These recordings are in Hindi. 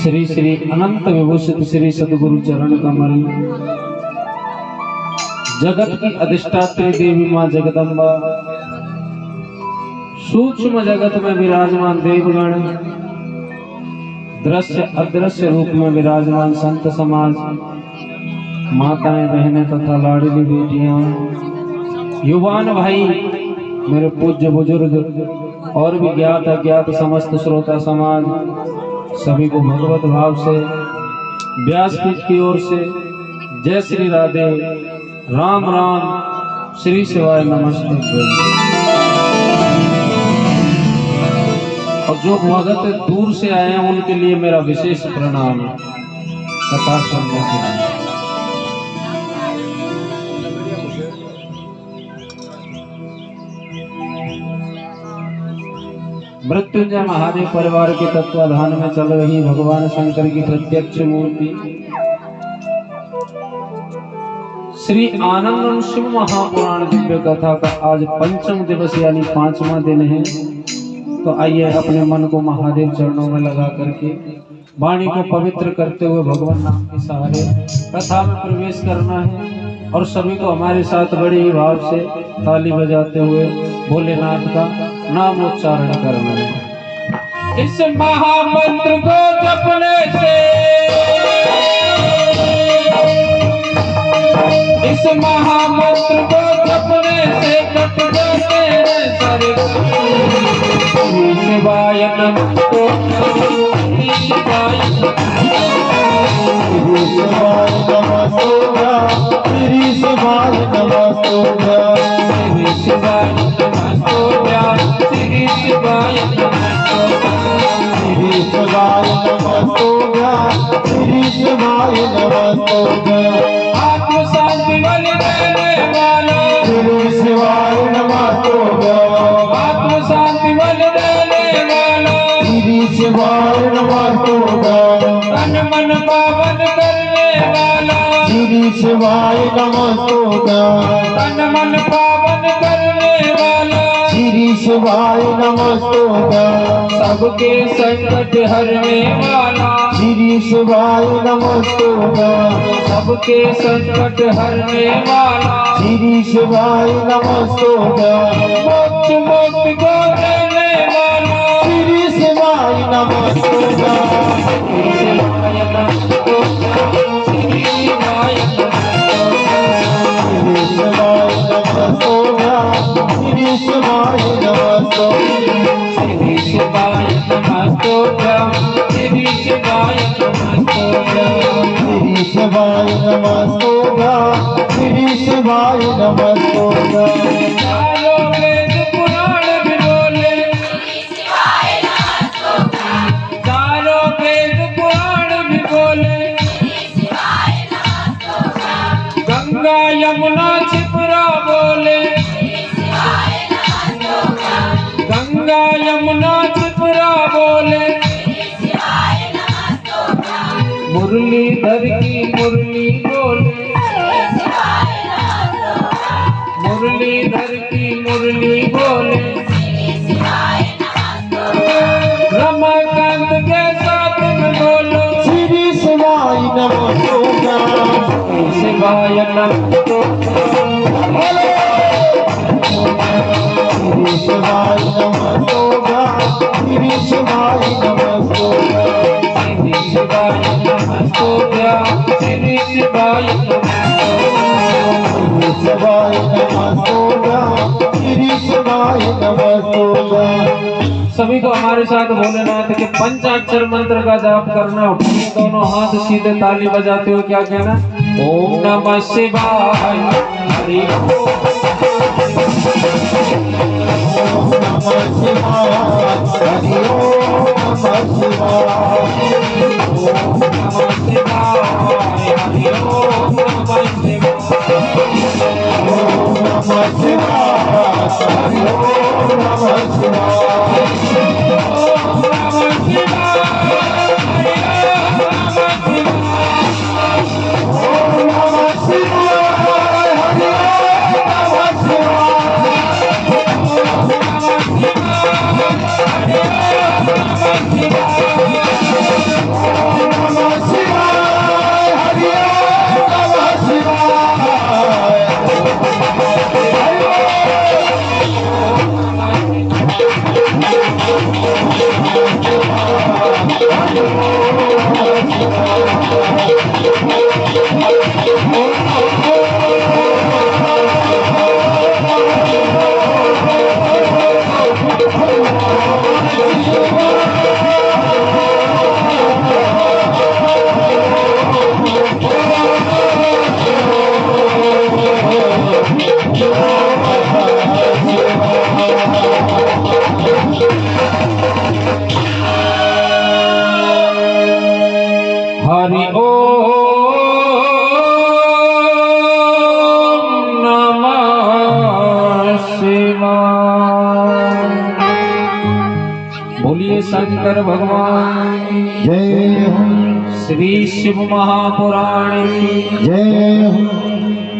श्री श्री अनंत विभूषित श्री सद्गुरु चरण कमल, जगत की अधिष्ठात्री देवी मां जगदम्बा, सूक्ष्म जगत में विराजमान देवगण, दृश्य अदृश्य रूप में विराजमान संत समाज, माताएं बहनें तथा लाडली बेटियां, युवान भाई, मेरे पूज्य बुजुर्ग और भी ज्ञात अज्ञात समस्त श्रोता समाज, सभी को भगवत भाव से व्यासपीठ की ओर से जय श्री राधे, राम राम, श्री शिवाय नमस्ते। और जो भगत दूर से आए हैं उनके लिए मेरा विशेष प्रणाम कथा सुनने के लिए। मृत्युंजय महादेव परिवार के तत्वाधान में चल रही भगवान शंकर की प्रत्यक्ष मूर्ति श्री आनंद शिव महापुराण दिव्य कथा का आज पंचम दिवस यानी 5वां दिन है। तो आइए अपने मन को महादेव चरणों में लगा करके वाणी को पवित्र करते हुए भगवान नाम के सहारे कथा में प्रवेश करना है और सभी को हमारे साथ बड़े ही भाव से ताली बजाते हुए भोलेनाथ का नाम उच्चारण करना है। इस महामंत्र को जपने से, इस महामंत्र को जपने से कट जाते हैं सारे शिवाय नमः, शिवाय श्री शिवाय नमः, श्री शिवाय नमः, श्री शिवाय श्री शिवाय नमः, श्री शिवाय नमः, आत्म शांति वाले देने वाला, श्री शिवाय नमः, आत्म शांति वाले देने वाला, श्री शिवाय नमः, तन मन पावन करने वाला, श्री शिवाय नमः, तन मन पावन करने वाला, श्री शिवाय नमः, सबके संकट हरने वाला, श्री शिवाय नमः, सबके संकट हरने वाला, श्री शिवाय नमः, मोक्ष मोक्ष को देने वाला, श्री शिवाय नमः, श्री शिवाय नमः, श्री शिवाय श्री शिवाय नमः, श्री शिवाय नमः, श्री शिवाय नमः, श्री शिवाय नमः, श्री शिवाय नमः, श्री शिवाय नमः, चारों वेद पुराण भी बोले, चारों वेद पुराण भी बोले, गंगा यमुना छिपुरा बोले, गंगा यमुना छिपुरा बोले, मुरलीधर की मुरली बोले, मुरलीधर की मुरली बोले, रमाकांत के साथ में बोलो, श्री शिवाय नमः, शिवाय नमः, श्री शिवाय नमः, श्री शिवाय नमः, श्री शिवाय नमः, श्री शिवाय श्री शिवाय नमः, श्री शिवाय नमः। सभी को हमारे साथ भोलेनाथ के पंचाक्षर मंत्र का जाप करना। दोनों हाथ सीधे ताली बजाते हुए क्या कहना? ओम नमः शिवाय, हरि ओम, ओम नमः शिवाय, हरि ओम नमः शिवाय, ओम नमः शिवाय, हरि ओम नमः शिवाय, ओम नमः शिवाय, हरि ओम नमः शिवाय, ओम नमः शिवाय, हरि ओम नमः शिवाय, ओम नमः शिवाय, हरि ओम नमः शिवाय, हरि ओम नमः शिवाय। बोलिए शंकर भगवान की जय हो, श्री शिव महापुराण की जय हो,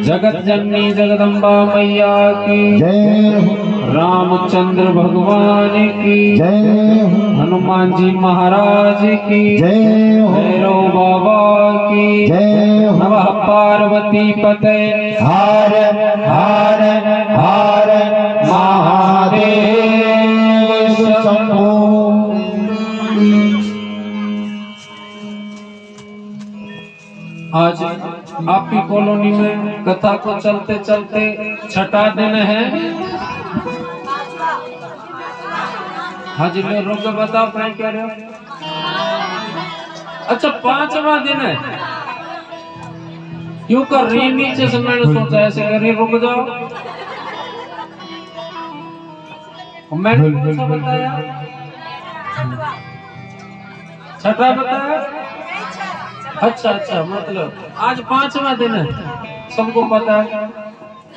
जगत जननी जगदम्बा मैया की जय हो, रामचंद्र भगवान की जय हो, हनुमान जी महाराज की जय हो, भैरव बाबा की जय हो। नमः पार्वती पते हर हर हर महादेव शंभो। आज आपकी कॉलोनी में कथा को चलते चलते छठा दिन है। हाँ जी, मैं रुक के बताओ क्या कह रहे हो। अच्छा, 5वां दिन है। क्यों कर रही नीचे से? मैंने सोचा ऐसे कर रही, रुक जाओ। मैंने कौन सा बताया? छठा बताया। अच्छा अच्छा, मतलब आज 5वां दिन है, सबको पता है।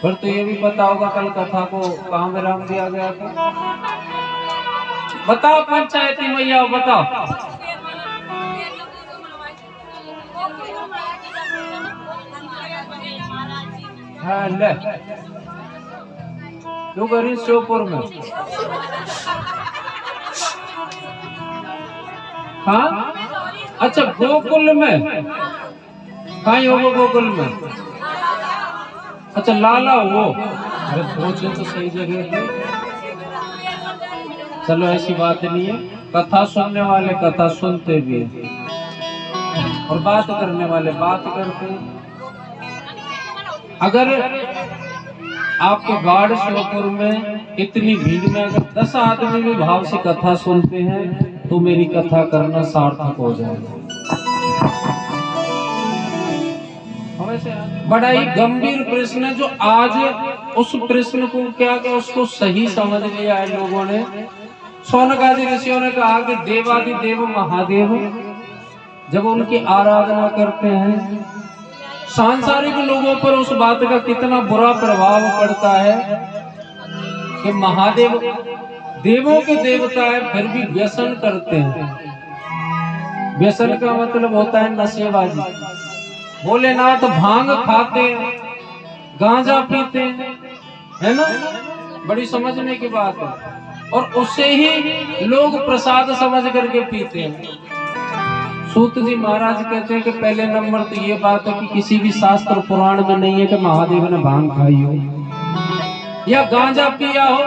फिर तो ये भी पता होगा कल कथा को कहाँ विराम दिया गया था। बताओ पंचायती मैया, बताओ। हाँ ले, क्यों करी श्योपुर में? हाँ अच्छा, गोकुल में कहीं होगा? गोकुल में अच्छा, लाला वो। अरे सोचे तो सही जगह है। चलो ऐसी बात नहीं है, कथा सुनने वाले कथा सुनते भी हैं और बात करने वाले बात करते हैं। अगर आपके बाढ़ श्योपुर में इतनी भीड़ में अगर 10 आदमी भी भाव से कथा सुनते हैं तो मेरी कथा करना सार्थक हो जाएगा। बड़ा ही गंभीर प्रश्न है जो आज उस प्रश्न को क्या क्या उसको सही समझ लिया है लोगों ने। शौनक आदि ऋषियों ने कहा कि देवादि देव महादेव जब उनकी आराधना करते हैं, सांसारिक लोगों पर उस बात का कितना बुरा प्रभाव पड़ता है कि महादेव देवों के देवता है फिर भी व्यसन करते हैं। व्यसन का मतलब होता है नशेबाजी। भोलेनाथ भांग खाते, गांजा पीते, है ना, बड़ी समझने की बात है। और उससे ही लोग प्रसाद समझ करके पीते हैं। सूत जी महाराज कहते हैं कि पहले नंबर तो ये बात है कि किसी भी शास्त्र पुराण में नहीं है कि महादेव ने भांग खाई हो या गांजा पिया हो,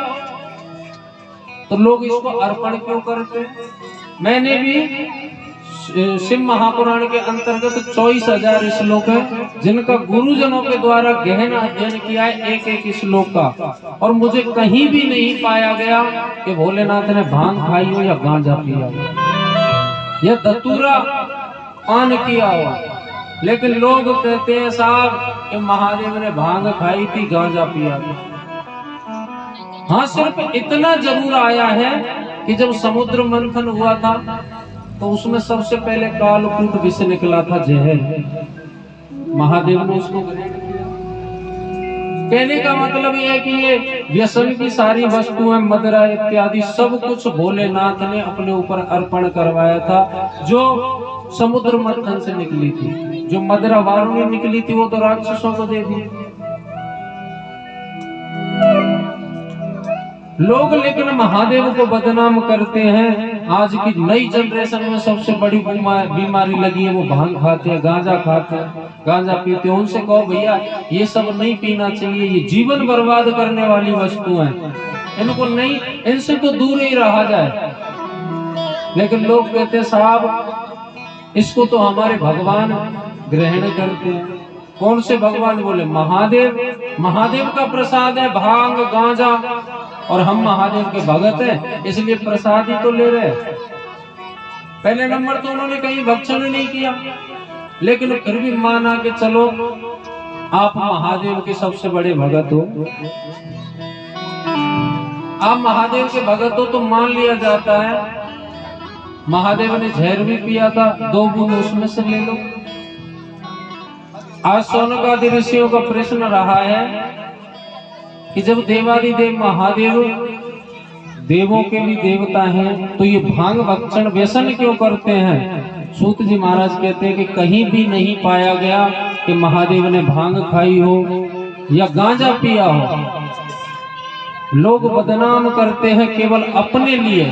तो लोग इसको अर्पण क्यों करते? मैंने भी शिव महापुराण के अंतर्गत 24,000 श्लोक है जिनका गुरुजनों के द्वारा गहन अध्ययन किया है, एक एक श्लोक का, और मुझे कहीं भी नहीं पाया गया कि भोलेनाथ ने भांग खाई हो या गांजा पिया हो या धतूरा पान किया हो। लेकिन लोग कहते हैं साहब कि महादेव ने भांग खाई थी, गांजा पिया था। हाँ, सिर्फ इतना जरूर आया है कि जब समुद्र मंथन हुआ था तो उसमें सबसे पहले कालकूट विष निकला था, जहर। महादेव ने उसको ग्रहण किया। कहने का मतलब यह है कि ये व्यसन की सारी वस्तुएं, मदिरा इत्यादि सब कुछ भोलेनाथ ने अपने ऊपर अर्पण करवाया था, जो समुद्र मंथन से निकली थी। जो मदिरा वारों में निकली थी वो तो राक्षसों को दे दी। लोग लेकिन महादेव को बदनाम करते हैं। आज की नई जनरेशन में सबसे बड़ी बीमारी लगी है, वो भांग खाते हैं, गांजा खाते हैं, गांजा पीते हैं। उनसे कहो भैया ये सब नहीं पीना चाहिए, ये जीवन बर्बाद करने वाली वस्तु है। इनको नहीं, इनसे तो दूर ही रहा जाए। लेकिन लोग कहते हैं साहब इसको तो हमारे भगवान ग्रहण करते हैं। कौन से भगवान? बोले महादेव। महादेव का प्रसाद है भांग गांजा, और हम महादेव के भगत हैं इसलिए प्रसाद ही तो ले रहे हैं। पहले नंबर तो उन्होंने कहीं भक्षण नहीं किया, लेकिन फिर भी माना कि चलो आप महादेव के सबसे बड़े भगत हो, आप महादेव के भगत हो तो मान लिया जाता है। महादेव ने जहर भी पिया था, 2 बूंद उसमें से ले लो। आज शौनकादि ऋषियों का प्रश्न रहा है कि जब देवादिदेव महादेव देवों के भी देवता हैं तो ये भांग भक्षण व्यसन क्यों करते हैं? सूत जी महाराज कहते हैं कि कहीं भी नहीं पाया गया कि महादेव ने भांग खाई हो या गांजा पिया हो। लोग बदनाम करते हैं केवल अपने लिए,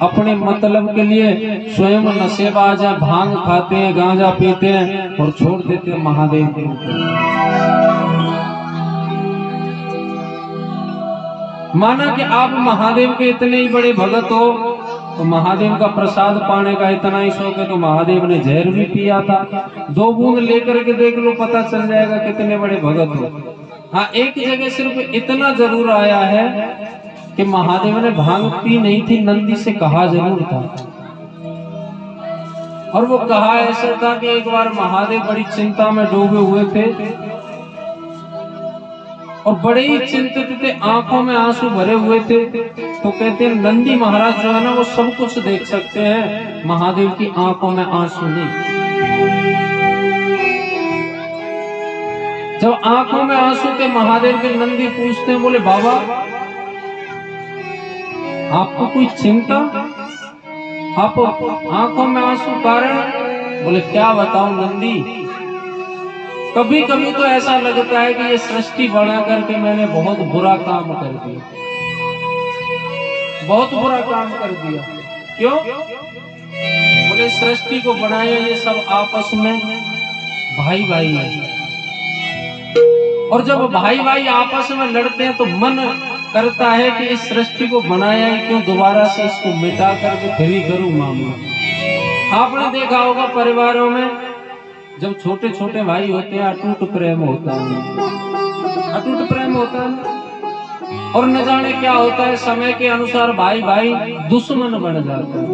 अपने मतलब के लिए। स्वयं नशेबाज हैं, भांग खाते हैं, गांजा पीते हैं और छोड़ देते हैं महादेव के ऊपर। माना कि आप महादेव के इतने ही बड़े भगत हो तो महादेव का प्रसाद पाने का इतना ही शौक है तो महादेव ने जहर भी पिया था, 2 बूंद लेकर के देख लो, पता चल जाएगा कितने बड़े भगत हो। हाँ, एक जगह सिर्फ इतना जरूर आया है कि महादेव ने भांग पी नहीं थी, नंदी से कहा जरूर था। और वो कहा ऐसा था कि एक बार महादेव बड़ी चिंता में डूबे हुए थे और बड़े ही चिंतित थे, आंखों में आंसू भरे हुए थे। तो कहते हैं नंदी महाराज जो है ना वो सब कुछ देख सकते हैं, महादेव की आंखों में आंसू नहीं। जब आंखों में आंसू थे, महादेव के नंदी पूछते हैं, बोले बाबा आपको कोई चिंता, आप आंखों में आंसू कारण? बोले क्या बताऊं नंदी, कभी कभी तो ऐसा लगता है कि ये सृष्टि बना करके मैंने बहुत बुरा काम कर दिया, बहुत बुरा काम कर दिया। क्यों? बोले सृष्टि को बनाया ये सब आपस में भाई भाई है, और जब भाई भाई आपस में लड़ते हैं तो मन करता है कि इस सृष्टि को बनाया है क्यों, दोबारा से इसको मिटा करके फिर ही करूं मामला। आपने देखा होगा परिवारों में जब छोटे छोटे भाई होते हैं अटूट प्रेम होता है, अटूट प्रेम होता है, और न जाने क्या होता है समय के अनुसार भाई भाई दुश्मन बन जाते हैं।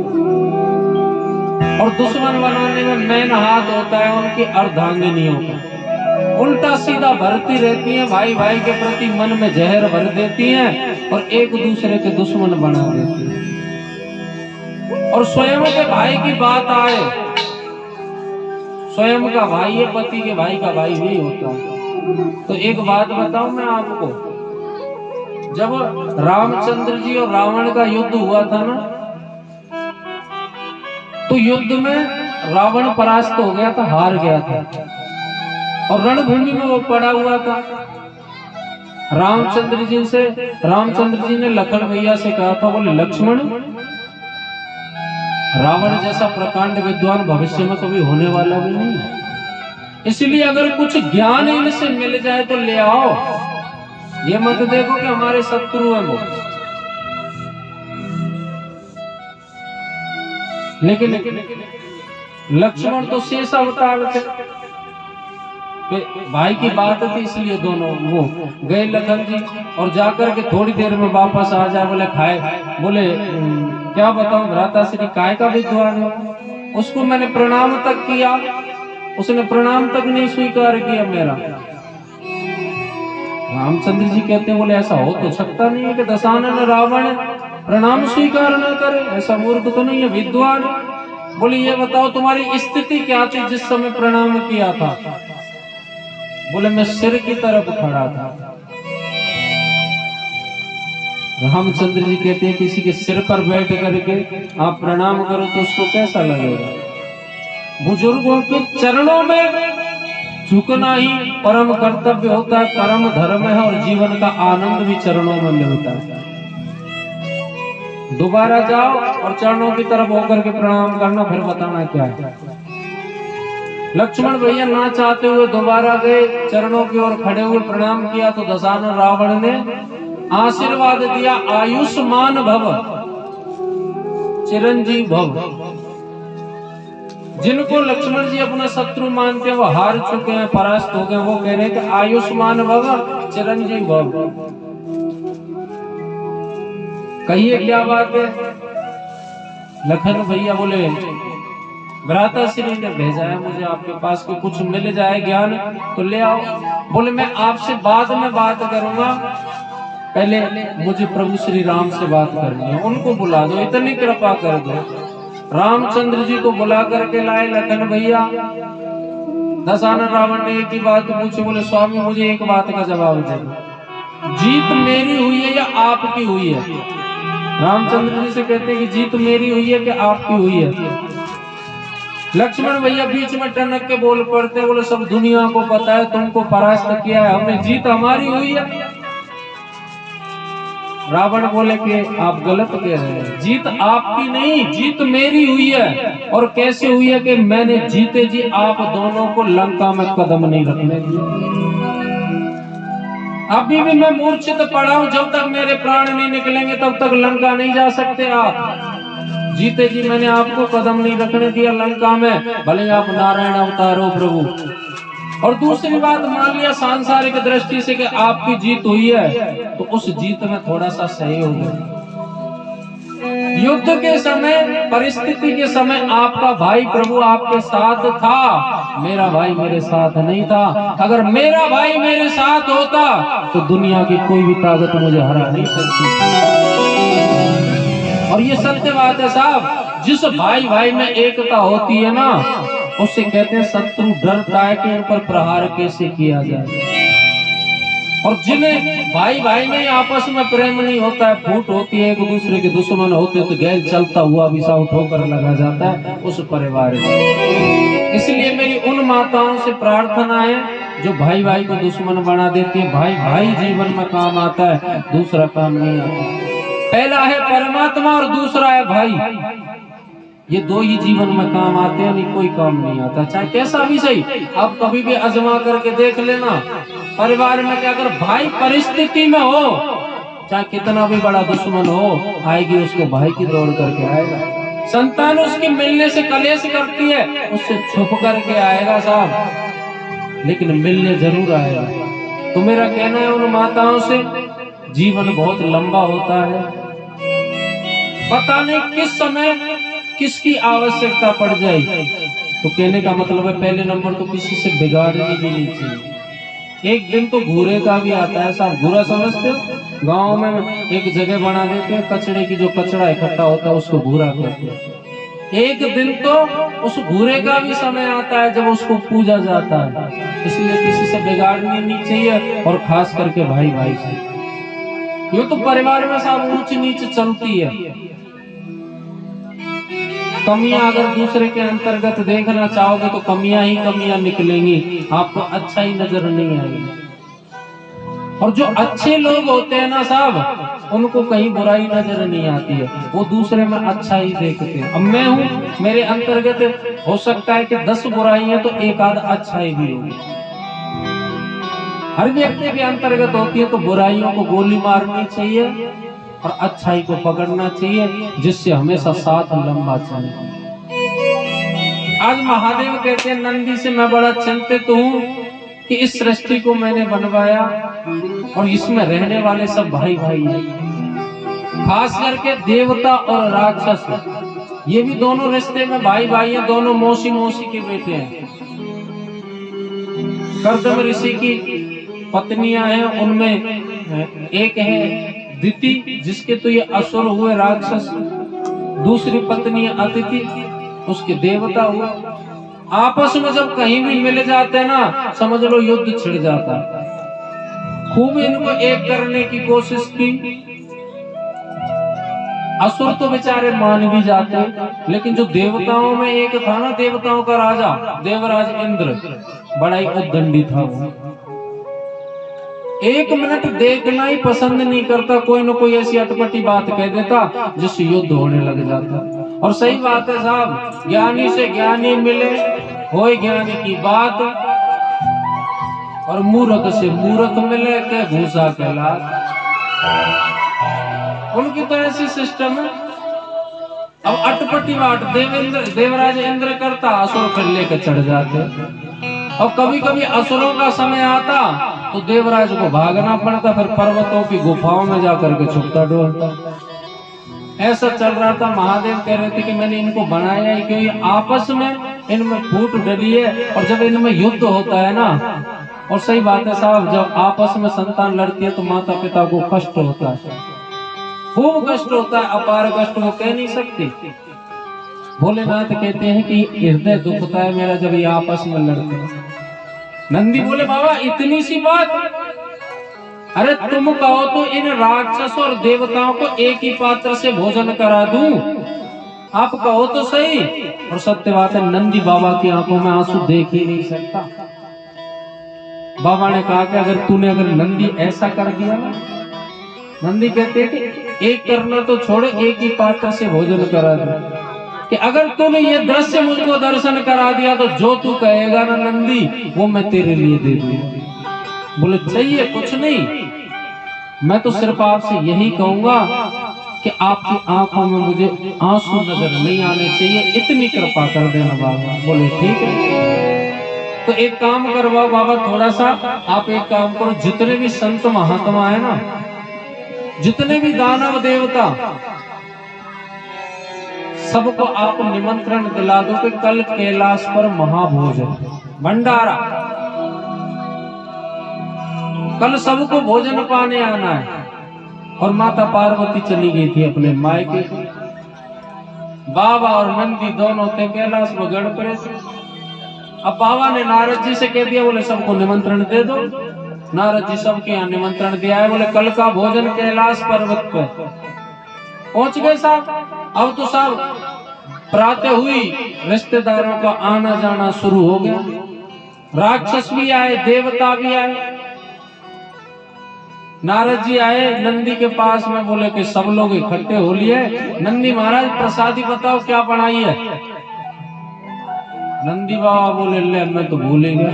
और दुश्मन बनाने में मेन हाथ होता है उनकी अर्धांगिनियों का, उल्टा सीधा भरती रहती हैं, भाई भाई के प्रति मन में जहर भर देती हैं और एक दूसरे के दुश्मन बना देती हैं। और स्वयं के भाई की बात आए, स्वयं का भाई है, पति के भाई का भाई नहीं होता। तो एक बात बताऊं मैं आपको, जब रामचंद्र जी और रावण का युद्ध हुआ था ना, तो युद्ध में रावण परास्त हो गया था, हार गया था और रणभूमि में वो पड़ा हुआ था। रामचंद्र जी ने लखन भैया से कहा था, बोले लक्ष्मण रावण जैसा प्रकांड विद्वान भविष्य में कभी होने वाला भी नहीं है, इसलिए अगर कुछ ज्ञान इनसे मिल जाए तो ले आओ, ये मत देखो कि हमारे शत्रु हैं वो। लेकिन लक्ष्मण तो शेष अवतार थे, भाई की बात थी, इसलिए दोनों वो गए लखन जी, और जाकर के थोड़ी देर में वापस आ जाए। बोले खाए, बोले क्या बताऊं भ्राता श्री काय का विद्वान है, उसको मैंने प्रणाम तक किया, उसने प्रणाम तक नहीं स्वीकार किया मेरा। रामचंद्र जी कहते हैं, बोले ऐसा हो तो सकता नहीं है कि दशानन रावण प्रणाम स्वीकार न करे, ऐसा मूर्ख तो नहीं है, विद्वान। बोले ये बताओ तुम्हारी स्थिति क्या थी जिस समय प्रणाम किया था? बोले मैं सिर की तरफ खड़ा था। रामचंद्र जी कहते हैं किसी के सिर पर बैठ करके आप प्रणाम करो तो उसको कैसा लगेगा? बुजुर्गों के चरणों में झुकना ही परम कर्तव्य होता है, परम धर्म है, और जीवन का आनंद भी चरणों में मिलता है। दोबारा जाओ और चरणों की तरफ होकर के प्रणाम करना, फिर बताना क्या है। लक्ष्मण भैया ना चाहते हुए दोबारा गए, चरणों की ओर खड़े हुए प्रणाम किया तो दशानन रावण ने आशीर्वाद दिया, आयुष्मान भव, चिरंजीव भव। जिनको लक्ष्मण जी अपना शत्रु मानते हैं, वो हार चुके हैं, परास्त हो गए, वो कह रहे हैं कि आयुष्मान भव, चिरंजीव भव। कहिए क्या बात है। लखन भैया बोले भ्राता श्री ने भेजा है मुझे आपके पास कि कुछ मिल जाए ज्ञान तो ले आओ। बोले मैं आपसे बाद में बात करूंगा, पहले मुझे प्रभु श्री राम से बात करनी है, उनको बुला दो, इतनी कृपा कर दो। रामचंद्र जी को बुला करके लाए लखन भैया। दशानन रावण ने एक ही बात पूछी, बोले स्वामी मुझे एक बात का जवाब दे, जीत मेरी हुई है या आपकी हुई है? रामचंद्र जी से कहते हैं कि जीत मेरी हुई है कि आपकी हुई है? लक्ष्मण भैया बीच में टनक के बोल पड़ते, बोले सब दुनिया को पता है तुमको परास्त किया है हमने, जीत हमारी हुई है। रावण बोले कि आप गलत कह रहे हैं, जीत आपकी नहीं, जीत मेरी हुई है। और कैसे हुई है कि मैंने जीते जी आप दोनों को लंका में कदम नहीं रखने दिया। अभी भी मैं मूर्छित पड़ा हूं, जब तक मेरे प्राण नहीं निकलेंगे तब तक लंका नहीं जा सकते आप। जीते जी मैंने आपको कदम नहीं रखने दिया लंका में, भले आप नारायण अवतार हो प्रभु। और दूसरी बात, मान लिया सांसारिक दृष्टि से कि आपकी जीत हुई है, तो उस जीत में थोड़ा सा सहयोग है। युद्ध के समय, परिस्थिति के समय आपका भाई प्रभु आपके साथ था, मेरा भाई मेरे साथ नहीं था। अगर मेरा भाई मेरे साथ होता तो दुनिया की कोई भी ताकत मुझे हरा नहीं सकती। और ये सत्य बात है साहब, जिस भाई भाई में एकता होती है ना, उससे कहते हैं शत्रु डरता है कि इन पर प्रहार कैसे किया जाए। और जिन्हें भाई भाई में आपस में प्रेम नहीं होता है, फूट होती है, एक दूसरे के दुश्मन होते हैं, तो गैल चलता हुआ भी साउट होकर लगा जाता है उस परिवार में। इसलिए मेरी उन माताओं से प्रार्थना है जो भाई भाई को दुश्मन बना देती है। भाई भाई जीवन में काम आता है, दूसरा काम नहीं आता। पहला है परमात्मा और दूसरा है भाई। ये दो ही जीवन में काम आते हैं, नहीं कोई काम नहीं आता, चाहे कैसा भी सही। आप कभी भी आजमा करके देख लेना परिवार में कि अगर भाई परिस्थिति में हो, चाहे कितना भी बड़ा दुश्मन हो, आएगी उसको भाई की दौड़ करके आएगा। संतान उसकी मिलने से कलेश करती है, उससे छुप करके आएगा साहब, लेकिन मिलने जरूर आएगा। तो मेरा कहना है उन माताओं से, जीवन बहुत लंबा होता है, पता नहीं किस समय किसकी आवश्यकता पड़ जाए। तो कहने का मतलब है पहले नंबर तो किसी से बिगाड़नी भी नहीं चाहिए। एक दिन तो घूरे का भी आता है साहब, घूरा समझते हो? गांव में एक जगह बना देते हैं कचड़े की, जो कचड़ा इकट्ठा होता है उसको घूरा कहते हैं। एक दिन तो उस घूरे का भी समय आता है जब उसको पूजा जाता है। इसलिए किसी से बिगाड़नी नहीं चाहिए, और खास करके भाई भाई से। ये तो परिवार में साहब ऊंच नीच चलती है। कमियां अगर दूसरे के अंतर्गत देखना चाहोगे तो कमियां ही कमियां निकलेंगी, आपको अच्छा ही नजर नहीं आएगा। और जो अच्छे लोग होते हैं ना साहब, उनको कहीं बुराई नजर नहीं आती है, वो दूसरे में अच्छा ही देखते हैं। अब मैं हूं, मेरे अंतर्गत हो सकता है कि 10 बुराइयां तो एक आध अच्छाई भी होगी। हर व्यक्ति के अंतर्गत होती है, तो बुराइयों को गोली मारनी चाहिए और अच्छाई को पकड़ना चाहिए, जिससे हमेशा साथ लंबा चले। आज महादेव कहते हैं नंदी से मैं बड़ा चिंतित हूँ कि इस सृष्टि को मैंने बनवाया और इसमें रहने वाले सब भाई भाई हैं, खास करके देवता और राक्षस, ये भी दोनों रिश्ते में भाई भाई हैं, दोनों मौसी मौसी के बेटे हैं। कर्दम ऋषि की पत्नियां हैं, उनमें एक है दिति, जिसके तो ये असुर हुए राक्षस, दूसरी पत्नी अदिति, उसके देवता हुए। आपस में जब कहीं भी मिल जाते हैं ना, समझ लो युद्ध छिड़ जाता है। खूब इनको एक करने की कोशिश की। असुर तो बेचारे मान भी जाते, लेकिन जो देवताओं में एक था ना, देवताओं का राजा देवराज इंद्र, बड़ा ही उद्दंडी था वो। एक मिनट देखना ही पसंद नहीं करता, कोई ना कोई ऐसी अटपटी बात कह देता जिससे युद्ध होने लग जाता। और सही बात है साहब, ज्ञानी से ज्ञानी मिले, होए ज्ञानी की बात, और मूर्ख से मूर्ख मिले के घूसा के लात। उनकी तो ऐसी सिस्टम है। अब अटपटी बात देवराज इंद्र करता, असुर फिर लेकर चढ़ जाते। और कभी कभी असुरों का समय आता तो देवराज को भागना पड़ता, फिर पर्वतों की गुफाओं में जाकर के छुपता डोलता। ऐसा चल रहा था। महादेव कह रहे थे कि मैंने इनको बनाया ही क्यों, आपस में इनमें फूट डली है। और जब इनमें युद्ध होता है ना, और सही बात है साहब, जब आपस में संतान लड़ती है तो माता पिता को कष्ट होता है, खूब कष्ट होता है, अपार कष्ट वो कह नहीं सकती। भोलेनाथ कहते हैं कि हृदय दुखता है मेरा जब ये आपस में लड़ते हैं। नंदी बोले बाबा इतनी सी बात, अरे तुम कहो तो इन राक्षस और देवताओं को एक ही पात्र से भोजन करा दूं, आप कहो तो सही। और सत्य बात है, नंदी बाबा की आंखों में आंसू देख ही नहीं सकता। बाबा ने कहा कि अगर नंदी ऐसा कर दिया ना, नंदी कहते हैं कि एक करना तो छोड़ो, एक ही पात्र से भोजन करा दे, कि अगर तूने ये दृश्य मुझको दर्शन करा दिया तो जो तू कहेगा ना नंदी, वो मैं तेरे लिए दे दूंगा। बोले चाहिए कुछ नहीं, मैं तो सिर्फ आपसे यही कहूंगा कि आपकी आंखों में मुझे आंसू नजर नहीं आने चाहिए, इतनी कृपा कर देना बाबा। बोले ठीक है, तो एक काम करवाओ बाबा, थोड़ा सा आप एक काम करो, जितने भी संत महात्मा है ना, जितने भी दानव देवता, सबको आप निमंत्रण दिला दो कि कल कैलाश पर महाभोजन भंडारा, कल सबको भोजन पाने आना है। और माता पार्वती चली गई थी अपने मायके को, बाबा और नंदी दोनों थे कैलाश में गढ़ पड़े थे। अब बाबा ने नारद जी से कह दिया, बोले सबको निमंत्रण दे दो। नारद जी सबके यहाँ निमंत्रण दिया है, बोले कल का भोजन कैलाश पर्वत पे। पहुंच गए साहब। अब तो साहब प्रातः हुई, रिश्तेदारों का आना जाना शुरू हो गया, राक्षस भी आए, देवता भी आए। नारद जी आए नंदी के पास में, बोले कि सब लोग इकट्ठे हो लिए, नंदी महाराज प्रसादी बताओ क्या बनाई है। नंदी बाबा बोले ले मैं तो भूल ही गया।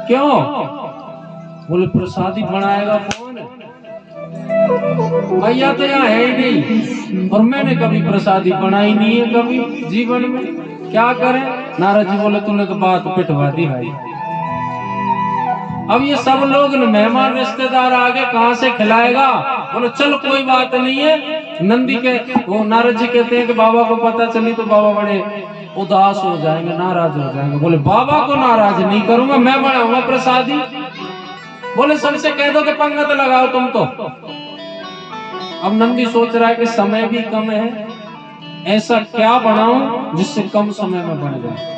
क्यों? बोले प्रसादी बनाएगा कौन? भैया तो यहाँ है ही नहीं, और मैंने कभी प्रसादी बनाई नहीं है कभी जीवन में, क्या करें। नारद जी बोले तूने तो बात पिटवा दी भाई। अब ये सब लोग मेहमान रिश्तेदार आगे कहां से खिलाएगा। बोले चल कोई बात नहीं है। नंदी के वो नारद जी कहते हैं कि बाबा को पता चली तो बाबा बड़े उदास हो जाएंगे, नाराज हो जाएंगे। बोले बाबा को नाराज नहीं करूंगा, मैं बनाऊंगा प्रसादी। बोले सबसे कह दो कि पंगत लगाओ तुम तो। अब नंदी सोच रहा है कि समय भी कम है, ऐसा क्या बनाऊं जिससे कम समय में बन जाए।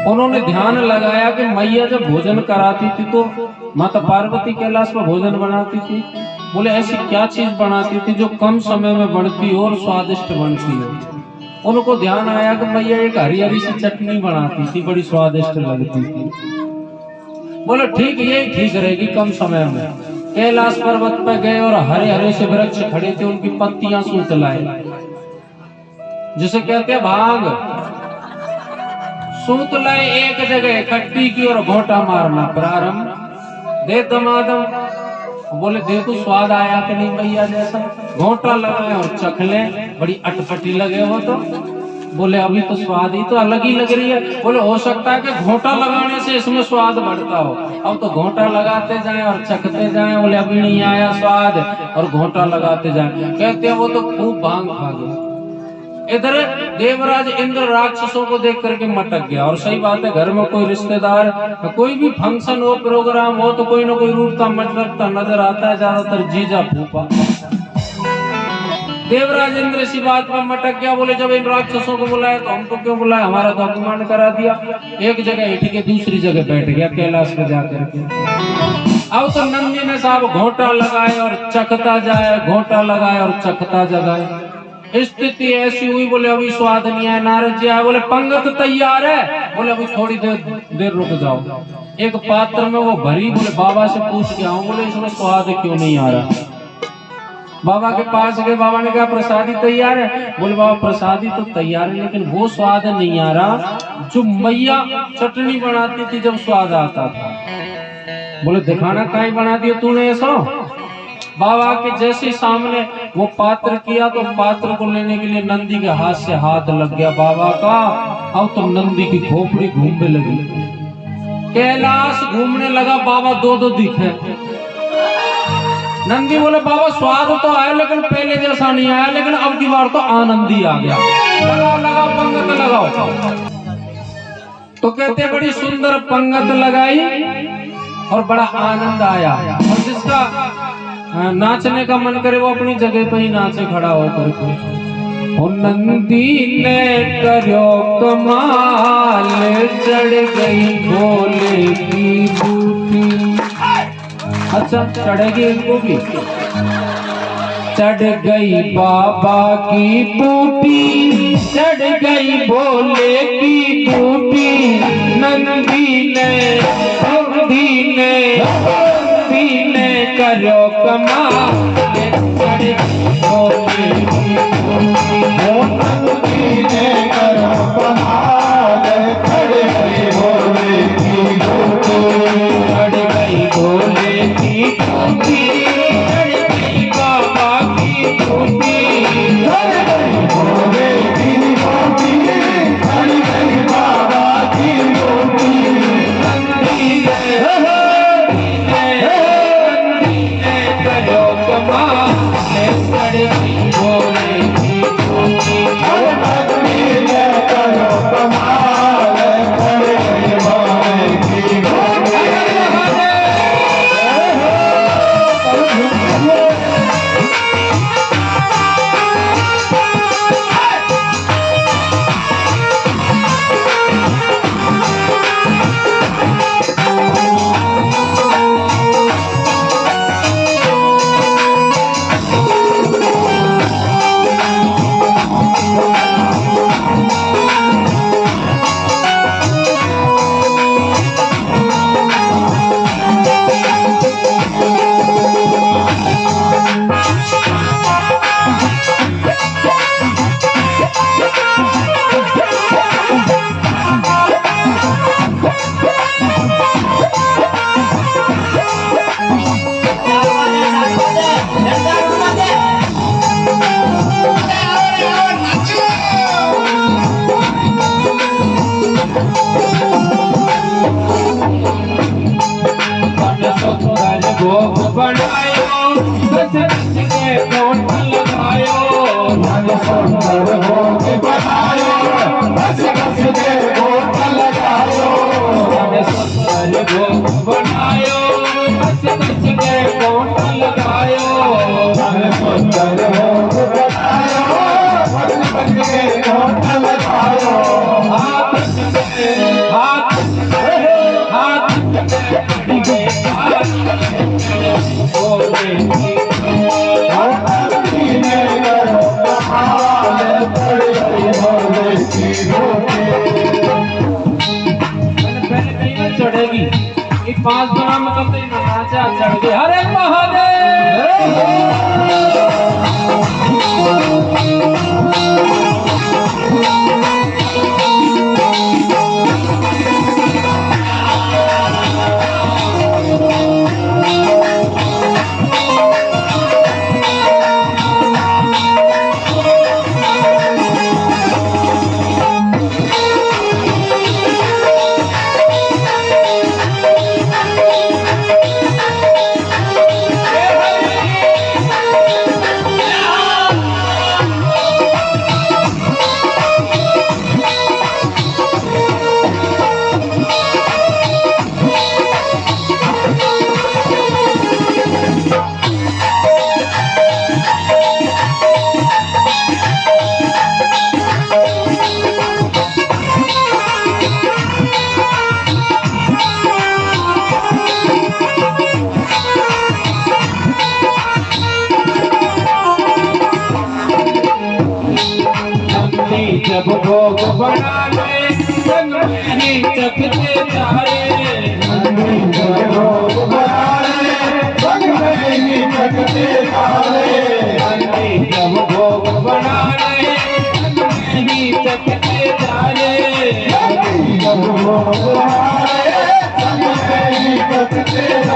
उन्होंने ध्यान लगाया कि मैया जब भोजन कराती थी तो माता पार्वती कैलाश पर भोजन बनाती थी। बोले ऐसी क्या चीज बनाती थी जो कम समय में बनती हो और स्वादिष्ट बनती हो। उनको ध्यान आया कि मैया एक हरी हरी सी चटनी बनाती थी, बड़ी स्वादिष्ट लगती थी। बोले ठीक, ये ठीक रहेगी कम समय में। कैलाश पर्वत पर गए और हरे हरे से वृक्ष खड़े थे, उनकी पत्तियां सूत लाए, जिसे कहते हैं भांग। सूत लाए, एक जगह इकट्ठी की और घोटा मारना प्रारंभ। दे दमादम। बोले देखो स्वाद आया कि नहीं भैया जैसा। घोटा लगाए और चख ले, बड़ी अटपटी लगे हो तो। बोले अभी तो स्वाद ही तो अलग ही लग रही है। बोले हो सकता है कि घोटा लगाने से इसमें स्वाद बढ़ता हो। अब तो घोटा लगाते जाएं और चखते जाएं। बोले अभी नहीं आया स्वाद, और घोटा लगाते जाएं। कहते हैं वो तो खूब भांग खा गए। इधर देवराज इंद्र राक्षसों को देख करके मटक गया। और सही बात है, घर में कोई रिश्तेदार, कोई भी फंक्शन हो, प्रोग्राम हो, तो कोई ना कोई रूठता मटकता नजर आता है, ज्यादातर जीजा फूफा। देवराज इंद्र इसी बात पर मटक गया। बोले जब इन राक्षसों को बुलाया तो हमको क्यों बुलाया, हमारा तो अपमान करा दिया। एक जगह हिट के दूसरी जगह बैठ गया कैलाश में जाकर के। अब तो नंदी ने साहब घोटा लगाए और चखता जाए, घोटा लगाए और चखता जगाए। स्थिति ऐसी हुई, बोले अभी स्वाद नहीं आया। नारद जी आए, बोले पंगत तैयार है। बोले अभी थोड़ी देर रुक जाओ। एक पात्र में वो भरी, बोले बाबा से पूछ के आऊं, बोले इसमें स्वाद क्यों नहीं आ रहा। बाबा के पास गए, बाबा ने कहा प्रसादी तैयार है। बोले बाबा प्रसादी तो तैयार है, लेकिन वो स्वाद नहीं आ रहा जो मैया चटनी बनाती थी जब स्वाद आता था। बोले दिखाना काहे बना दिया तूने ऐसा? बाबा के जैसे सामने वो पात्र किया तो पात्र को लेने के लिए नंदी के हाथ से हाथ लग गया बाबा का। अब तो नंदी की खोपड़ी घूमने लगी, कैलाश घूमने लगा, बाबा दो दो दिखे। नंदी बोले बाबा स्वाद तो आया लेकिन पहले जैसा नहीं आया, लेकिन अब की बार तो आनंद ही आ गया। लगाओ लगाओ पंगत लगाओ। तो कहते बड़ी सुंदर पंगत लगाई और बड़ा आनंद आया। और जिसका नाचने का मन करे वो अपनी जगह पे ही नाचे खड़ा होकर के। ओ नंदी ने करो कमाल, चढ़ गई भोले की बूटी। अच्छा चढ़ेगी इनको भी? चढ़ गई बाबा की बूटी, चढ़ गई भोले की बूटी। नंदी ने करो कमाल, चढ़ गई भोले की बूटी। नंदी ने करो कमाल, चढ़ गई भोले की बूटी। चढ़ गई भोले की बूटी, चढ़ गई बाबा की बूटी। चढ़ गई भोले की बूटी, चढ़ गई बाबा की बूटी। नंदी ने करो कमाल, चढ़ गई भोले की बूटी। नंदी ने करो कमाल, चढ़ गई भोले की बूटी। भोग बनायो, गजब के कोट लगायो। सुंदर भोग बनायो, घस घस के कोट लगायो। सुंदर भोग बनायो, गजब के कोट लगायो। सुंदर भोग बनायो, घस घस के कोट लगायो। हाथ भोले की नंदी ने करो कमाल, चढ़ गई भोले की बूटी। पहले कहीं ना चढ़ेगी, ये 5 दिनों में कब तक नाचा चढ़ गई। हरे महादेव। जब भोग बनाने संग में ही चखते जाए। जब भोग बनाने संग में ही चखते जाए। जब भोग बनाने संग में ही चखते जाए। जब भोग बनाने संग में ही चखते जाए।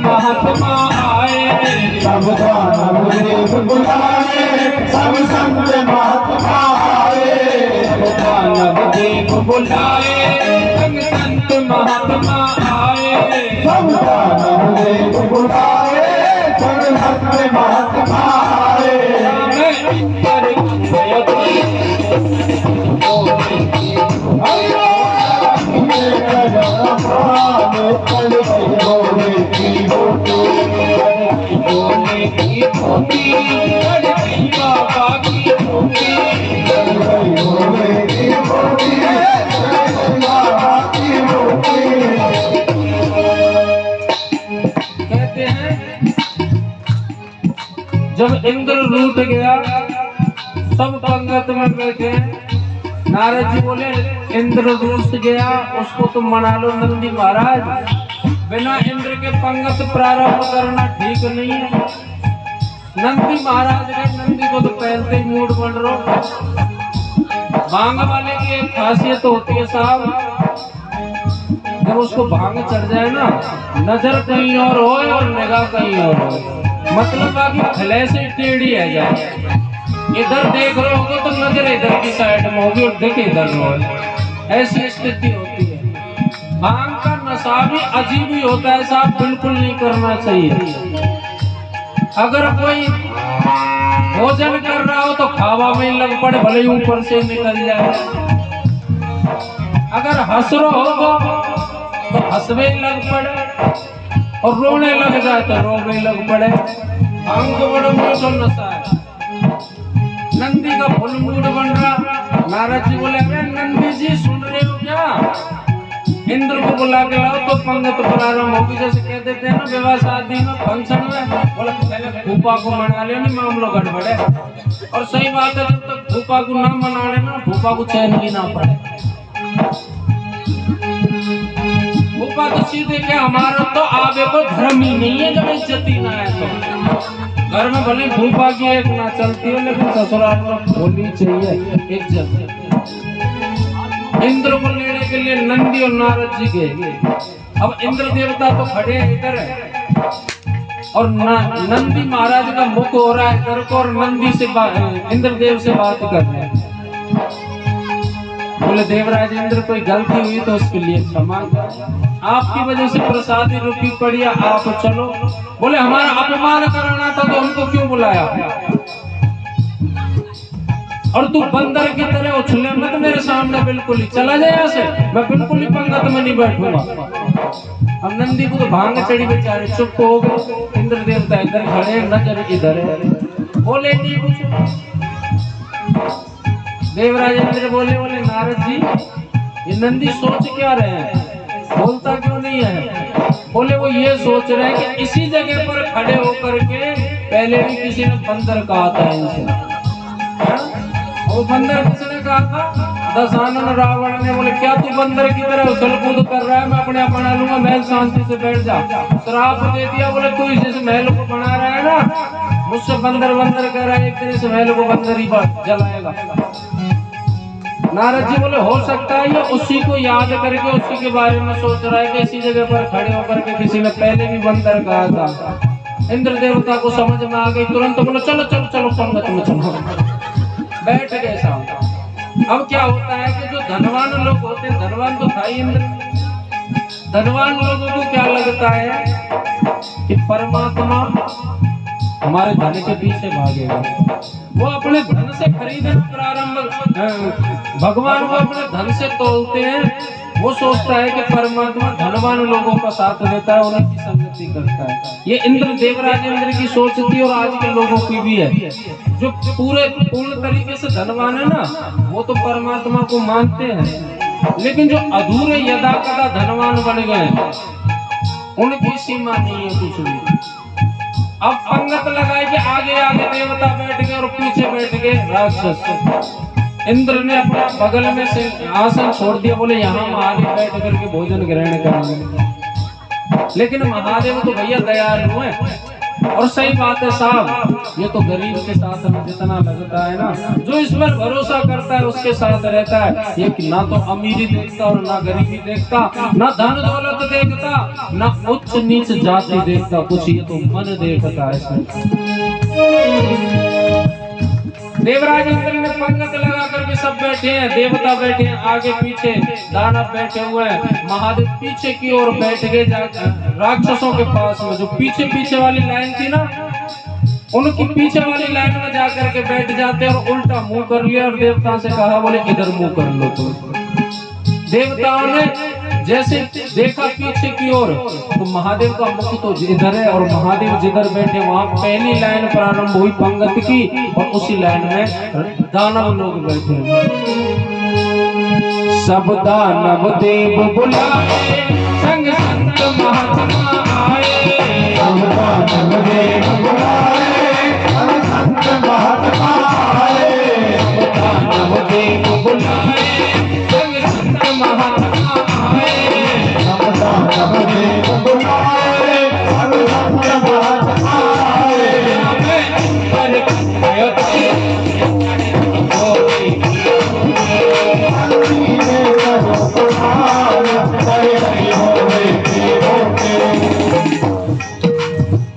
महात्मा आए, सब दानव बुलाए, सब संत महात्मा आए, दानव देव बुलाए, संत महात्मा आए, सब दानव बुलाए, सब संत महात्मा आए। कहते हैं जब इंद्र रूठ गया, सब पंगत में बैठे, नारद जी बोले इंद्र रूठ गया, उसको तुम मना लो नंदी महाराज, बिना इंद्र के पंगत प्रारंभ करना ठीक नहीं है। नंदी महाराज ने नंदी को तो पहनते ही मूड बन रहा। भांग वाले की एक खासियत होती है साहब, जब उसको भांग चढ़ जाए ना, नजर कहीं और हो और निगाह कहीं और हो, मतलब बाकी भले से टेढ़ी है जाए। इधर देख रहे होगे तो नजर इधर की साइड में होगी और देख इधर हो, ऐसी स्थिति होती है। भांग का नशा भी अजीब ही होता है साहब, बिल्कुल नहीं करना चाहिए। अगर कोई भोजन कर रहा हो तो खावा में लग पड़े, भले ही ऊपर से निकल जाए। अगर हंस रहा होगा तो हंसवे लग पड़े, और रोने लग जाए तो रोने लग पड़े। भांग को बड़ा मीठा नशा है। नंदी का फुल मूड बन रहा। नारद जी बोले अरे नंदी जी सुन रहे हो क्या, इंद्र को बुला के लाओ तो पंगत प्रारंभ होगी। जैसे कह देते हैं ना विवाह शादी में फंक्शन में, बोले पहले फूफा को मना ले, नहीं मामला गड़बड़ है। और सही बात है, जब तक फूफा को ना मना लेना, फूफा को चैन भी ना पड़े। फूफा तो सीधे क्या, हमारा तो आगे को धर्म ही नहीं है, जब इज्जत ही ना है तो घर में भले फूफा की एक ना चलती हो, लेकिन ससुराल में होनी चाहिए इज्जत। इंद्र को लेने के लिए नंदी और नारद जी गए। अब इंद्र देवता तो खड़े हैं इधर और नंदी महाराज का मुख हो रहा है इधर को, और नंदी से इंद्र देव से बात कर रहे हैं। बोले देवराज इंद्र कोई गलती हुई तो उसके लिए क्षमा करें, आपकी वजह से प्रसादी रुकी पड़ी, आप चलो। बोले हमारा अपमान कराना था तो हमको क्यों बुलाया, और तू बंदर की तरह उछले मत मेरे सामने, बिल्कुल ही चला जाए यहाँ से, मैं बिल्कुल ही पंगत में नहीं बैठूंगा। अब नंदी को तो भांग चढ़ी, बेचारे चुप हो गए। इंद्र देवता इधर खड़े, नजर इधर है, बोले नहीं कुछ। देवराज इंद्र बोले नारद जी ये नंदी सोच क्या रहे हैं, बोलता क्यों नहीं है। बोले वो ये सोच रहे हैं कि इसी जगह पर खड़े होकर के पहले भी किसी ने बंदर कहा था इनसे। वो बंदर किसने कहा था, दशानन रावण ने। बोले क्या तू बंदर की तरह उछल कूद कर रहा है, मैं अपने आप बना लूंगा, महल शांति से बैठ जा। श्राप दे दिया। बोले तू इस महल को बना रहा है ना, मुझसे बंदर बंदर कर रहा है, एक दिन इस महल को बंदर ही जलाएगा। नारद जी बोले हो सकता है ये उसी को याद करके उसी के बारे में सोच रहा है कि इसी जगह पर खड़े होकर के किसी ने पहले भी बंदर कहा था। इंद्र देवता को समझ में आ गई, तुरंत बोले चलो चलो चलो पंगत में चलो, बैठ गए सामने। अब क्या होता है कि जो धनवान लोग होते हैं, धनवान तो था ही इंद्र, धनवान लोगों को क्या लगता है कि परमात्मा हमारे धन के पीछे भागेगा, वो अपने धन से खरीदना प्रारंभ, भगवान को अपने धन से तोलते हैं। वो सोचता है कि परमात्मा धनवान लोगों का साथ देता है, उन्हीं की संगति करता है। ये इंद्र देवराज इंद्र की सोच थी और आज के लोगों की भी है। जो पूर्ण तरीके से धनवान है ना, वो तो परमात्मा को मानते हैं, लेकिन जो अधूरे यदा कदा धनवान बन गए उनकी सीमा नहीं है कुछ भी। अब पंगत लगाए कि आगे आगे देवता बैठ गए और पीछे बैठ गए राक्षस। इंद्र ने अपना बगल में से आसन छोड़ दिया, बोले यहाँ महादेव बैठ करके भोजन ग्रहण करेंगे। लेकिन महादेव तो भैया दयालु है, और सही बात है साहब, ये तो गरीब के साथ में जितना लगता है ना, जो इस पर भरोसा करता है उसके साथ रहता है। ये कि ना तो अमीरी देखता और ना गरीबी देखता, ना धन दौलत देखता, ना उच्च नीच जाति देखता, कुछ ये तो मन देखता है। देवराज इंद्र ने पंगत लगा करके सब बैठे हैं, देवता बैठे हैं आगे पीछे, दानव बैठे हुए हैं, महादेव पीछे की ओर बैठ गए राक्षसों के पास में। जो पीछे पीछे वाली लाइन थी ना, उनकी पीछे वाली लाइन में जाकर के बैठ जाते और उल्टा मुंह कर लिया और देवता से कहा, बोले इधर मुंह कर लो। तो देवताओं ने जैसे देखा पीछे की ओर, तो महादेव का मुख तो इधर है, और महादेव जिधर बैठे वहां पहली लाइन प्रारंभ हुई पंगत की, और उसी लाइन में दानव लोग बैठे। सब दानव देव बुलाए, संग संत महात्मा आए, सब दानव देव बुलाए, संग संत महात्मा आए, सब दानव देव बुलाए, संग संत महात्मा आए, सब दानव देव बुलाए, संग संत महात्मा आए।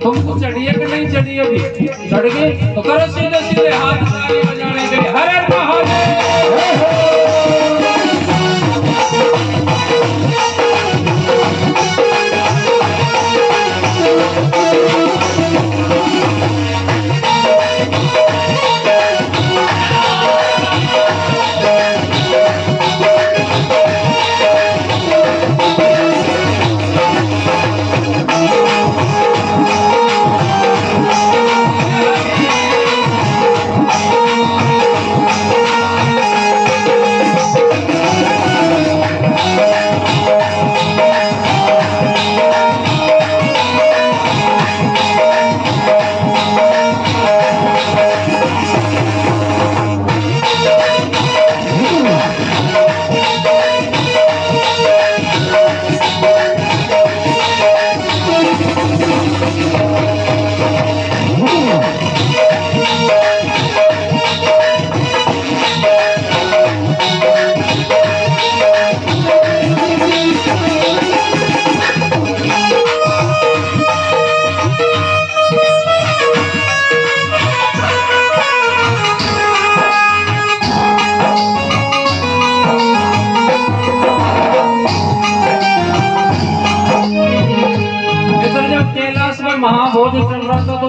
तुमको चढ़िए कि नहीं चढ़िए? अभी चढ़ गए तो करो सीधे सीधे हाथ ताली बजाने के लिए हर हर महादेव।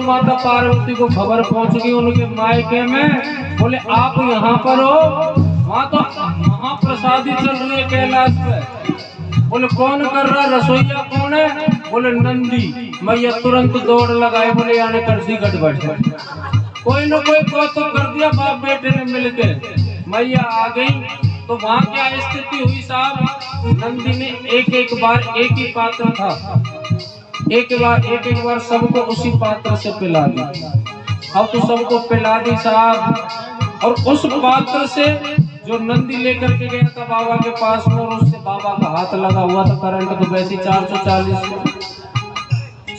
माता पार्वती को खबर पहुंच गई उनके मायके में, बोले आप यहाँ पर हो, वहाँ तो महाप्रसादी चल रही है कैलाश पे। बोले कौन कर रहा, रसोईया कौन है? बोले नंदी। मैया तुरंत दौड़ लगाए, बोले यानी कर दी गड़बड़, कोई न कोई कौतुक कर दिया बाप बेटे ने मिलके। मैया आ गई तो वहाँ क्या स्थिति हुई साहब, नंदी ने एक बार एक ही पात्र था, एक बार सबको उसी पात्र से पिला दी। अब तो सबको पिला दी साहब, और उस पात्र से जो नंदी लेकर के गया था बाबा के पास में, और उससे बाबा का हाथ लगा हुआ था, करंट तो वैसे 440।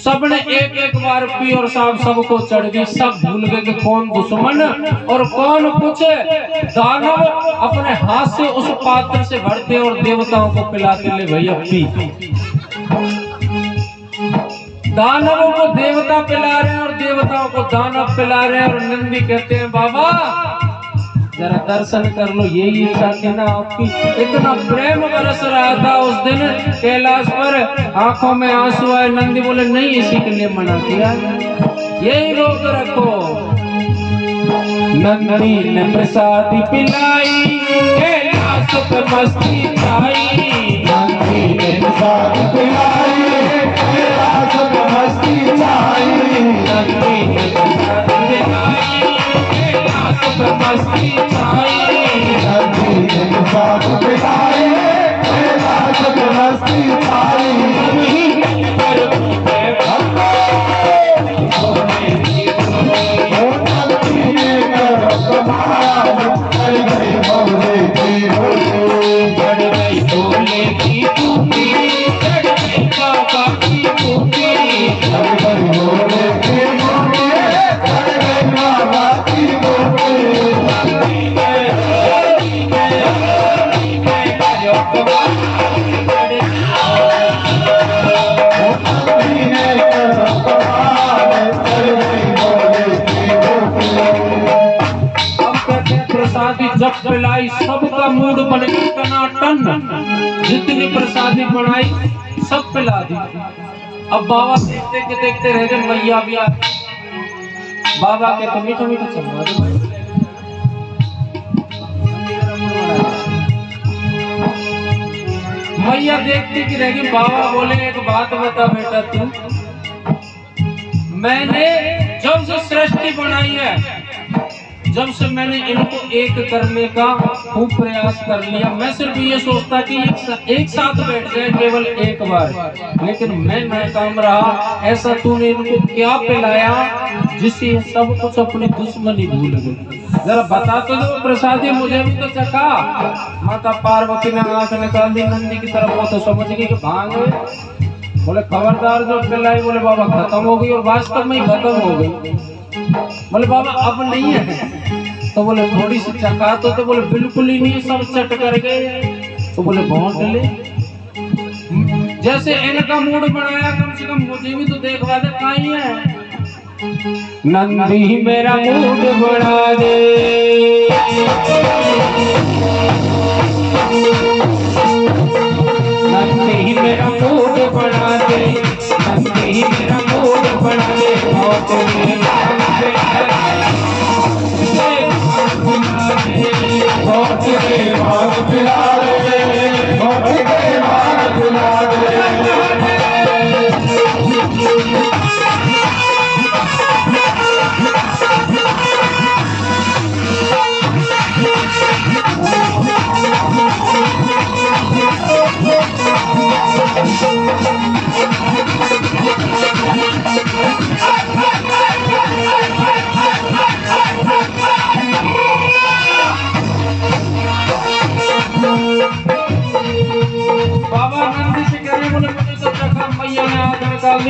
सबने एक बार पी और साहब सबको चढ़ गई, सब भूल गए कि कौन दुश्मन और कौन कुछ। दानव अपने हाथ से उस पात्र से भरते और देवताओं को पिलाते, ले भैया पी। दानवों को देवता पिला रहे हैं और देवताओं को दानव पिला रहे हैं, और नंदी कहते हैं बाबा जरा दर्शन कर लो, यही इच्छा थी ना आपकी। इतना प्रेम बरस रहा था उस दिन कैलाश पर, आंखों में आंसू आए। नंदी बोले नहीं, इसी के लिए मना किया, यही रोक रखो। नंदी ने प्रसादी पिलाई, कैलाश पे मस्ती छाई। नंदी ने प्रसादी पिलाई, कैलाश पे मस्ती छाई। नंदी ने प्रसादी पिलाई, कैलाश पे मस्ती छाई। नंदी ने प्रसादी पिलाई, कैलाश पे मस्ती छाई। जब पिलाई सबका मूड बन गया टनाटन, जितनी प्रसादी बनाई सब पिला दी। अब बाबा देखते के देखते रह गए, मैया भी आ। बाबा के तो मीठा मीठा चलवा दो। मैया देखती कि रह गई। बाबा बोले एक बात बता बेटा, तू मैंने जब से सृष्टि बनाई है, जब से मैंने इनको एक करने का खूब प्रयास कर लिया, मैं सिर्फ ये सोचता कि एक साथ बैठ जाए केवल एक बार, लेकिन मैं नाकाम रहा। ऐसा तूने इनको क्या पिलाया जिससे सब कुछ अपनी दुश्मनी भूल गए? जरा बता तो दो प्रसादी, मुझे भी तो चखा। माता पार्वती ने आंख निकाल दी नंदी की तरफ, वो तो समझ गई कि भाग गए। बोले खबरदार जो पिलाई, बोले बाबा खत्म हो गई, और वास्तव में ही खत्म हो गई। बोले बाबा अब नहीं है, तो बोले थोड़ी सी चखा तो बोले बिल्कुल ही नहीं, सब चट कर गए। तो बोले बहुत ले, जैसे इनका मूड बनाया, कम से कम मुझे भी तो देखवा दे कहाँ ही है। नंदी मेरा मूड बना दे, नंदी मेरा मूड बना दे, नंदी मेरा मूड बना दे।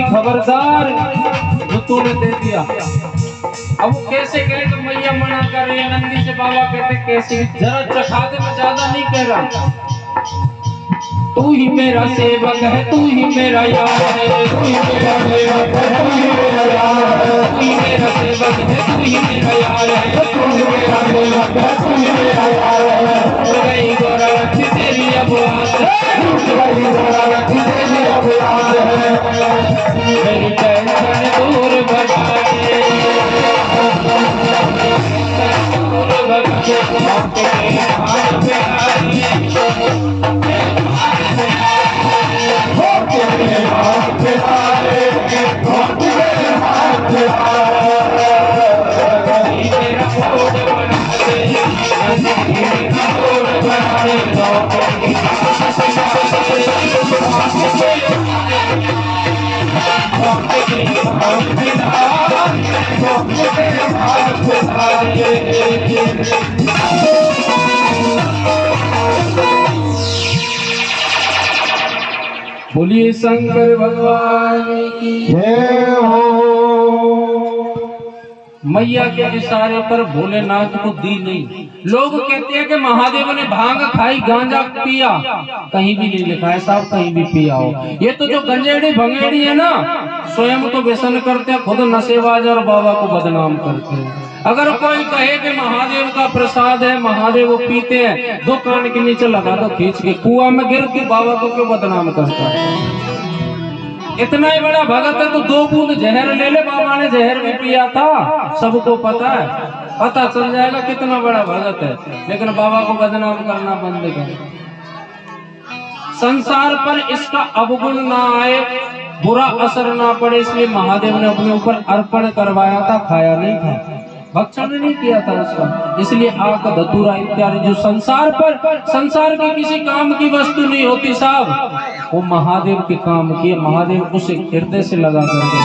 खबरदार जो तूने दे दिया। अब वो कैसे कहे तो मैया मना कर रही है, नंदी से बाबा कहते कैसे, जरा चखा दे, मैं ज्यादा नहीं कह रहा। तू ही मेरा सेवक है, तू ही मेरा यार है, तू ही मेरा सेवक है, तू ही मेरा यार है, तू ही मेरा सेवक है, तू ही मेरा यार है, तू ही मेरा सेवक है, तू ही मेरा यार है। उड़ गई गोरा रखी तेरी अब आस है, उड़ गई गोरा रखी तेरी अब आस है। मेरी टेंशन दूर भगा दे। बोलिए शंकर भगवान की जय हो। मैया के इशारे पर भोलेनाथ को दी नहीं। लोग कहते हैं कि महादेव ने भांग खाई, गांजा पिया, कहीं भी नहीं लिखा है साहब, कहीं भी पिया हो। ये तो जो गंजेड़ी भंगेड़ी है ना, स्वयं तो व्यसन करते हैं, खुद नशेबाज और बाबा को बदनाम करते हैं। अगर कोई कहे कि महादेव का प्रसाद है, महादेव पीते हैं, दो कान के नीचे लगा दो खींच के, कुआं में गिर के बाबा को क्यों बदनाम करता है? इतना ही बड़ा भगत है तो 2 बूंद जहर ले ले, बाबा ने जहर भी पिया था, सबको पता है, पता चल जाएगा कितना बड़ा भगत है। लेकिन बाबा को बदनाम करना बंद कर। संसार पर इसका अवगुण ना आए, बुरा असर ना पड़े, इसलिए महादेव ने अपने ऊपर अर्पण करवाया था, खाया नहीं था, भक्षण नहीं किया था उसका। इसलिए आक धतूरा इत्यादि जो संसार की किसी काम की वस्तु नहीं होती साहब, वो महादेव के काम की। महादेव उसे हृदय से लगा करके।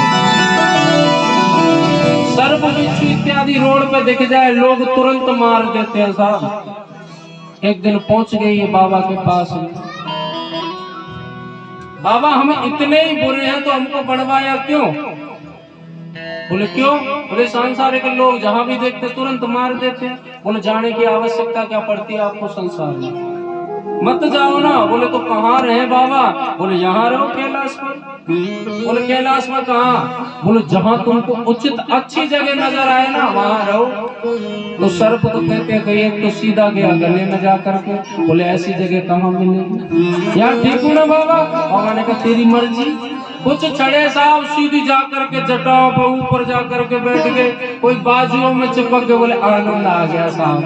सर्प बिच्छू इत्यादि रोड पे दिख जाए, लोग तुरंत मार देते हैं साहब। एक दिन पहुंच गई है बाबा के पास में, बाबा हमें इतने ही बुरे हैं तो हमको बनवाया क्यों? बोले क्यों? बोले सांसारिक लोग जहां भी देखते तुरंत मार देते हैं। बोले जाने की आवश्यकता क्या पड़ती है आपको संसार में, मत जाओ ना। बोले तो कहाँ रहे बाबा? बोले यहाँ रहो कैलाश में। बोले कैलाश में कहाँ? बोले जहाँ तुमको उचित अच्छी जगह नजर आए ना वहाँ रहो। तो सर्प तो कहते हैं एक तो सीधा गया गले में जा करके, बोले ऐसी जगह कहाँ मिलेगी यार, ठीक हूँ ना बाबा? बाबा ने कहा तेरी मर्जी। कुछ छड़े साहब सीधी जा करके जटाओं पर ऊपर जा करके बैठ गए, कोई बाजुओं में चिपक गए, बोले आनंद आ गया साहब।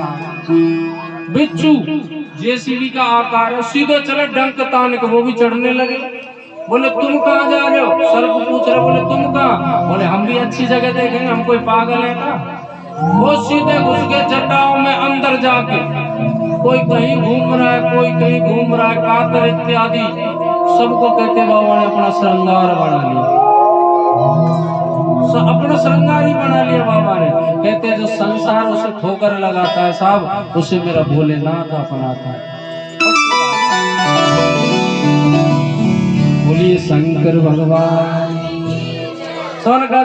बिच्छू जेसीबी का आकार है, सीधे चले डंक तान के, वो भी चढ़ने लगे। बोले तुम कहाँ जा रहे हो? सर्प पूछ रहे, बोले तुम कहाँ? बोले हम भी अच्छी जगह देखेंगे, हम कोई पागल है का? वो सीधे घुस गए जटाओं में अंदर जाके, कोई कहीं घूम रहा है, कोई कहीं घूम रहा है, कातर इत्यादि सबको कहते बाबा ने अपना श्रृंगार बना लिया, अपना श्रृंगार ही बना लिया बाबा ने। कहते जो संसार उसे ठोकर लगाता है साहब, उसे मेरा भोलेनाथ अपनाता है। बोलिए शंकर भगवान। सोन का